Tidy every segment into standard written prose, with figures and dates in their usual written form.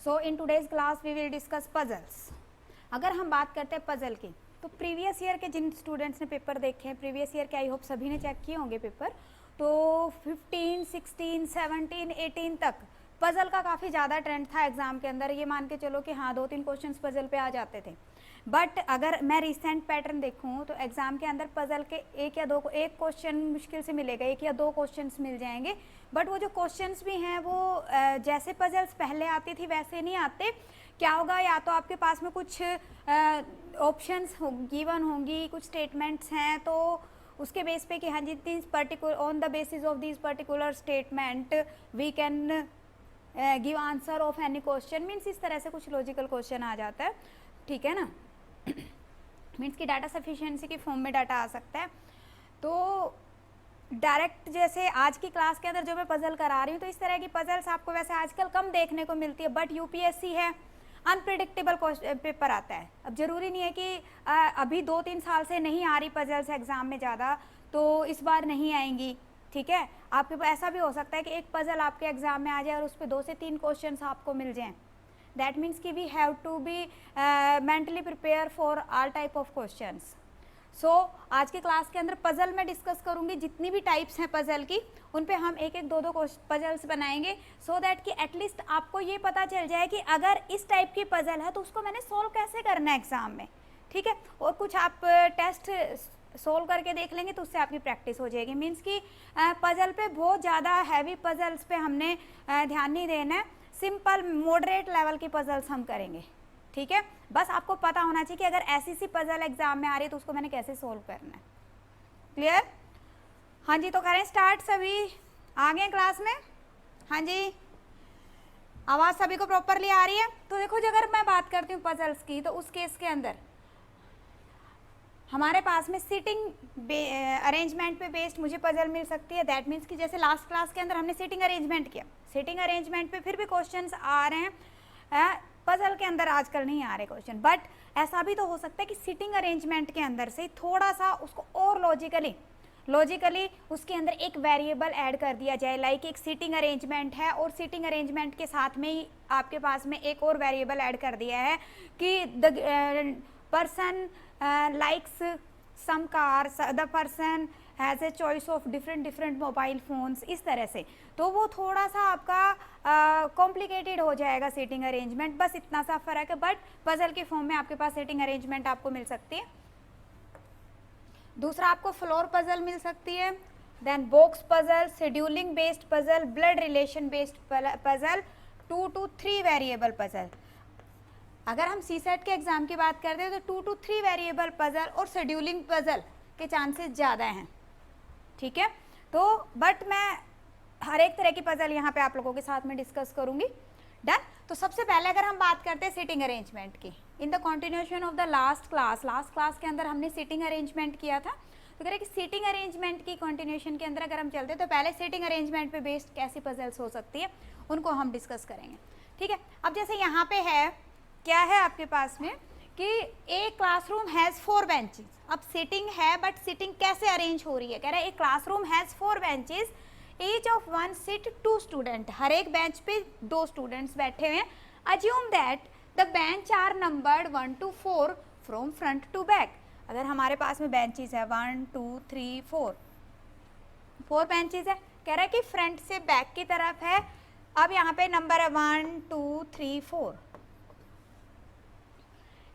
So in today's class we will discuss puzzles. अगर हम बात करते हैं पजल की, तो प्रीवियस ईयर के जिन स्टूडेंट्स ने पेपर देखे हैं, प्रीवियस ईयर के आई होप सभी ने चेक किए होंगे पेपर, तो 15, 16, 17, 18 तक पजल का काफ़ी ज़्यादा ट्रेंड था एग्जाम के अंदर। ये मान के चलो कि हाँ 2-3 क्वेश्चंस पजल पे आ जाते थे। बट अगर मैं रिसेंट पैटर्न देखूँ तो एग्जाम के अंदर पजल के एक क्वेश्चन मुश्किल से मिलेगा, 1 या 2 क्वेश्चंस मिल जाएंगे। बट वो जो क्वेश्चंस भी हैं वो जैसे पजल्स पहले आती थी वैसे नहीं आते। क्या होगा, या तो आपके पास में कुछ ऑप्शंस गिवन होंगी, कुछ स्टेटमेंट्स हैं, तो उसके बेस पे कि हाँ जी this particular on the basis of this particular statement we can give answer of any question. Means इस तरह से कुछ लॉजिकल क्वेश्चन आ जाता है, ठीक है ना। मीन्स कि डाटा सफिशिएंसी की फॉर्म में डाटा आ सकता है। तो डायरेक्ट जैसे आज की क्लास के अंदर जो मैं पजल करा रही हूँ, तो इस तरह की पजल्स आपको वैसे आजकल कम देखने को मिलती है। बट यूपीएससी है, अनप्रिडिक्टेबल पेपर आता है। अब जरूरी नहीं है कि अभी 2-3 साल से नहीं आ रही पजल्स एग्जाम में ज़्यादा, तो इस बार नहीं आएंगी, ठीक है। आपके पास ऐसा भी हो सकता है कि एक पजल आपके एग्जाम में आ जाए और उस पर 2 से 3 क्वेश्चंस आपको मिल जाएं। दैट मीन्स कि we have to be mentally prepare for all type of questions. So आज के क्लास के अंदर पजल में डिस्कस करूंगी, जितनी भी टाइप्स हैं पजल की उन पे हम 1-1, 2-2 पजल्स बनाएंगे, सो दैट कि एटलीस्ट आपको ये पता चल जाए कि अगर इस टाइप की पजल है तो उसको मैंने सोल्व कैसे करना है एग्जाम में, ठीक है। और कुछ आप टेस्ट सोल्व करके देख लेंगे तो उससे आपकी प्रैक्टिस हो जाएगी। मीन्स कि पजल पे बहुत ज़्यादा हैवी पजल्स पे हमने ध्यान नहीं देना है, सिंपल मॉडरेट लेवल की पजल्स हम करेंगे, ठीक है। बस आपको पता होना चाहिए कि अगर ऐसी सी पजल एग्जाम में आ रही है तो उसको मैंने कैसे सोल्व करना है। क्लियर? हाँ जी, तो करें स्टार्ट। सभी आ गए क्लास में? हाँ जी, आवाज़ सभी को प्रॉपरली आ रही है? तो देखो, जो अगर मैं बात करती हूँ पजल्स की, तो उस केस के अंदर हमारे पास में सिटिंग अरेंजमेंट पे बेस्ड मुझे पजल मिल सकती है। दैट मीन्स कि जैसे लास्ट क्लास के अंदर हमने सिटिंग अरेंजमेंट किया, सिटिंग अरेंजमेंट पे फिर भी क्वेश्चंस आ रहे हैं, पजल के अंदर आजकल नहीं आ रहे क्वेश्चन। बट ऐसा भी तो हो सकता है कि सिटिंग अरेंजमेंट के अंदर से थोड़ा सा उसको और लॉजिकली उसके अंदर एक वेरिएबल ऐड कर दिया जाए। लाइक एक सिटिंग अरेंजमेंट है और सिटिंग अरेंजमेंट के साथ में ही आपके पास में एक और वेरिएबल ऐड कर दिया है कि the person likes some cars, the person has a choice of different mobile phones, इस तरह से। तो वो थोड़ा सा आपका कॉम्प्लिकेटेड हो जाएगा सेटिंग अरेंजमेंट, बस इतना सा फर्क है। बट पजल के फॉर्म में आपके पास सेटिंग अरेंजमेंट आपको मिल सकती है। दूसरा आपको फ्लोर पजल मिल सकती है, then box puzzle, scheduling based puzzle, blood relation based puzzle, 2 to 3 variable puzzle. अगर हम सीसेट के एग्जाम की बात करते हैं तो 2 to 3 वेरिएबल पजल और शेड्यूलिंग पजल के चांसेस ज़्यादा हैं, ठीक है। तो बट मैं हर एक तरह की पजल यहाँ पे आप लोगों के साथ में डिस्कस करूँगी। डन। तो सबसे पहले अगर हम बात करते हैं सिटिंग अरेंजमेंट की, in the continuation of the last class के अंदर हमने सिटिंग अरेंजमेंट किया था। तो कह रहे कि सिटिंग अरेंजमेंट की कंटिन्यूएशन के अंदर अगर हम चलते हैं तो पहले सिटिंग अरेंजमेंट पे बेस्ड कैसी पजल्स हो सकती है उनको हम डिस्कस करेंगे, ठीक है। अब जैसे यहाँ पे है, क्या है आपके पास में कि एक क्लासरूम हैज़ 4 बेंचेस। अब सिटिंग है, बट सिटिंग कैसे अरेंज हो रही है? कह रहा है एक classroom has 4 benches, each of 1 seat 2 student. हर एक बेंच पे 2 स्टूडेंट्स बैठे हुए हैं। Assume that the bench are numbered 1 to 4 from front to back. अगर हमारे पास में बेंचेस है 1 2 3 4 बेंचेस है, कह रहा है कि फ्रंट से बैक की तरफ है। अब यहाँ पे नंबर है 1 2 3 4।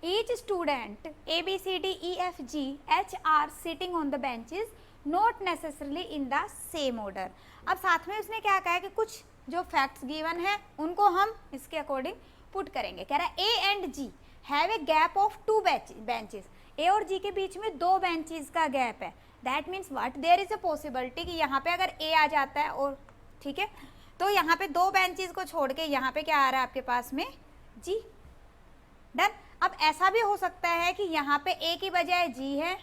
Each student A B C D E F G H are sitting on the benches, not necessarily in the same order। अब साथ में उसने क्या कहा है कि कुछ जो फैक्ट्स गिवन है उनको हम इसके अकॉर्डिंग पुट करेंगे। कह रहा है A and G have a gap of 2 benches। A और G के बीच में 2 बेंचेस का गैप है। That means what, there is a possibility कि यहाँ पे अगर A आ जाता है और, ठीक है, तो यहाँ पे 2 बेंचेस को छोड़ के यहाँ पे क्या आ रहा है आपके पास में G। डन। अब ऐसा भी हो सकता है कि यहाँ पे A की बजाय G है